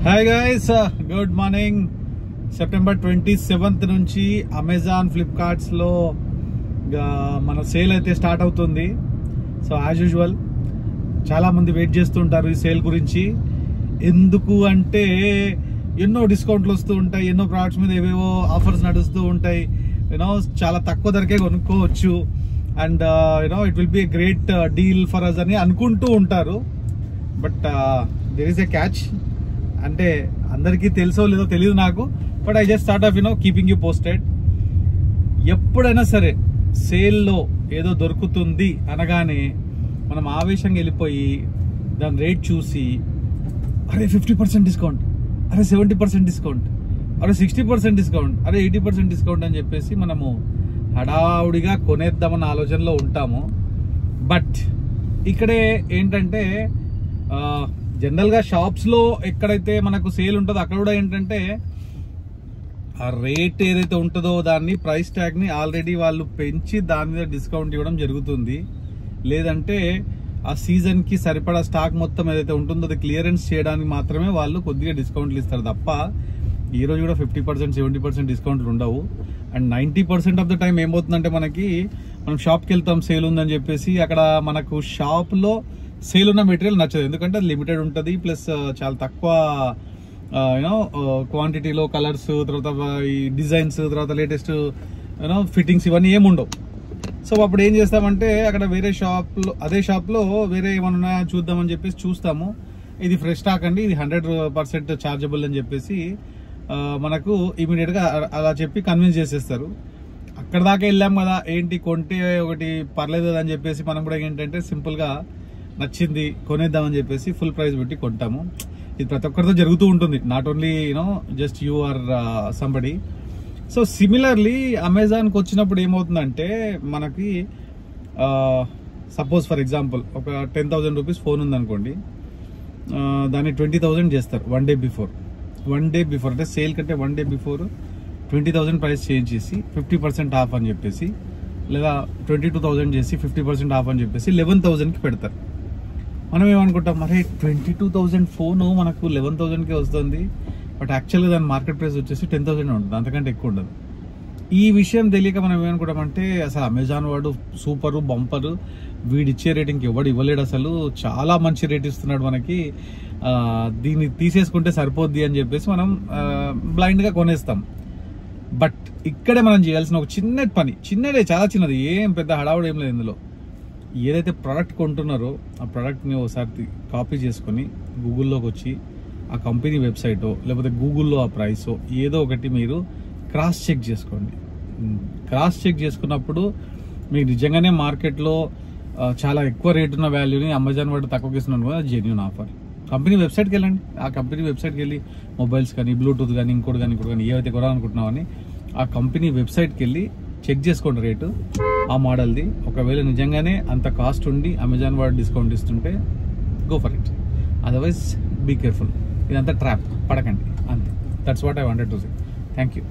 Hi guys, good morning. September 27th నుంచి Amazon Flipkart's లో మన సేల్ అయితే స్టార్ట్ అవుతుంది. సో యాజ్ యూజువల్ చాలా మంది వెయిట్ చేస్తుంటారు ఈ సేల్ గురించి. ఎందుకు అంటే ఎన్నో డిస్కౌంట్లు వస్తూ ఉంటాయి, ఎన్నో ప్రోడక్ట్స్ మీద ఏవేవో ఆఫర్స్ నడుస్తూ ఉంటాయి. యూనో చాలా తక్కువ ధరకే కొనుక్కోవచ్చు and you know it will be a great deal for us అని అనుకుంటూ ఉంటారు. But there is a catch. అంటే అందరికీ తెలుసో లేదో తెలియదు నాకు, but I just start of keeping you posted. ఎప్పుడైనా సరే సేల్లో ఏదో దొరుకుతుంది అనగానే మనం ఆవేశంగా వెళ్ళిపోయి దాని రేట్ చూసి అరే 50% డిస్కౌంట్, అరే 70% డిస్కౌంట్, అరే 60% డిస్కౌంట్, అరే 80% డిస్కౌంట్ అని చెప్పేసి మనము హడావుడిగా కొనేద్దామన్న ఆలోచనలో ఉంటాము. బట్ ఇక్కడే ఏంటంటే జనరల్ గా షాప్స్ లో ఎక్కడైతే మనకు సేల్ ఉంటుందో అక్కడ కూడా ఏంటంటే ఆ రేట్ ఏదైతే ఉంటుందో దాన్ని ప్రైస్ ట్యాగ్ ని ఆల్రెడీ వాళ్ళు పెంచి దాని మీద డిస్కౌంట్ ఇవ్వడం జరుగుతుంది. లేదంటే ఆ సీజన్ కి సరిపడా స్టాక్ మొత్తం ఏదైతే ఉంటుందో అది క్లియరెన్స్ చేయడానికి మాత్రమే వాళ్ళు కొద్దిగా డిస్కౌంట్లు ఇస్తారు తప్ప ఈ రోజు కూడా 50% 70% డిస్కౌంట్లు ఉండవు. అండ్ 90% ఆఫ్ ద టైం ఏమవుతుందంటే మనం షాప్కి వెళ్తాం సేల్ ఉందని చెప్పేసి, అక్కడ మనకు షాప్ లో సేల్ ఉన్న మెటీరియల్ నచ్చదు. ఎందుకంటే అది లిమిటెడ్ ఉంటుంది, ప్లస్ చాలా తక్కువ యూనో క్వాంటిటీలో కలర్స్, తర్వాత ఈ డిజైన్స్, తర్వాత లేటెస్ట్ యూనో ఫిట్టింగ్స్ ఇవన్నీ ఏముండవు. సో అప్పుడు ఏం చేస్తామంటే అక్కడ వేరే షాప్లో అదే షాప్లో వేరే ఏమన్నా చూద్దామని చెప్పేసి చూస్తాము. ఇది ఫ్రెష్ స్టాక్ అండి, ఇది 100% ఛార్జబుల్ అని చెప్పేసి మనకు ఇమీడియట్ గా అలా చెప్పి కన్విన్స్ చేసేస్తారు. అక్కడ దాకా వెళ్ళాం కదా, ఏంటి కొంటే ఒకటి పర్లేదు కదా అని చెప్పేసి మనం కూడా ఏంటంటే సింపుల్ గా నచ్చింది కొనేద్దామని చెప్పేసి ఫుల్ ప్రైస్ పెట్టి కొంటాము. ఇది ప్రతి ఒక్కరితో జరుగుతూ ఉంటుంది, not only you know just you are somebody. So similarly అమెజాన్కి వచ్చినప్పుడు ఏమవుతుందంటే మనకి సపోజ్ ఫర్ ఎగ్జాంపుల్ ఒక 10,000 రూపీస్ ఫోన్ ఉందనుకోండి, దాన్ని 20,000 చేస్తారు వన్ డే బిఫోర్ అంటే సేల్ కంటే one day before 20,000 price change చేసి 50% ఆఫ్ అని చెప్పేసి, లేదా 22,000 చేసి 50% ఆఫ్ అని చెప్పేసి 11,000కి పెడతారు. మనం ఏమనుకుంటాం, మరి 22,000 ఫోన్ మనకు 11,000కే వస్తుంది, బట్ యాక్చువల్గా దాని మార్కెట్ ప్రైస్ వచ్చేసి 10,000 ఉంటుంది, అంతకంటే ఎక్కువ ఉండదు. ఈ విషయం తెలియక మనం ఏమనుకుంటామంటే అసలు అమెజాన్ వాడు సూపరు బంపరు, వీడిచ్చే రేటింగ్కి ఎవడు ఇవ్వలేడు, అసలు చాలా మంచి రేట్ ఇస్తున్నాడు మనకి, దీన్ని తీసేసుకుంటే సరిపోద్ది అని చెప్పేసి మనం బ్లైండ్గా కొనేస్తాం. బట్ ఇక్కడే మనం చేయాల్సిన ఒక చిన్న పని, చిన్నదే, చాలా చిన్నది, ఏం పెద్ద హడావుడు ఏం లేదు ఇందులో. ఏదైతే ప్రోడక్ట్ కొంటున్నారో ఆ ప్రోడక్ట్ని ఒకసారి కాపీ చేసుకొని గూగుల్లోకి వచ్చి ఆ కంపెనీ వెబ్సైటో లేకపోతే గూగుల్లో ఆ ప్రైసో ఏదో ఒకటి మీరు క్రాస్ చెక్ చేసుకోండి. క్రాస్ చెక్ చేసుకున్నప్పుడు మీకు నిజంగానే మార్కెట్లో చాలా ఎక్కువ రేట్ ఉన్న వాల్యూని అమెజాన్ వాడు తక్కువకి ఇస్తున్నాను కదా, జెన్యూన్ ఆఫర్. కంపెనీ వెబ్సైట్కి వెళ్ళండి, ఆ కంపెనీ వెబ్సైట్కి వెళ్ళి మొబైల్స్ కానీ బ్లూటూత్ కానీ ఇంకోటి కానీ ఏవైతే కొనాలనుకుంటున్నామని ఆ కంపెనీ వెబ్సైట్కి వెళ్ళి చెక్ చేసుకోండి రేటు ఆ మోడల్ది. ఒకవేళ నిజంగానే అంత కాస్ట్ ఉండి అమెజాన్ వాడు డిస్కౌంట్ ఇస్తుంటే go for it, otherwise be careful. ఇదంతా ట్రాప్, పడకండి అంతే. That's what I wanted to say. Thank you.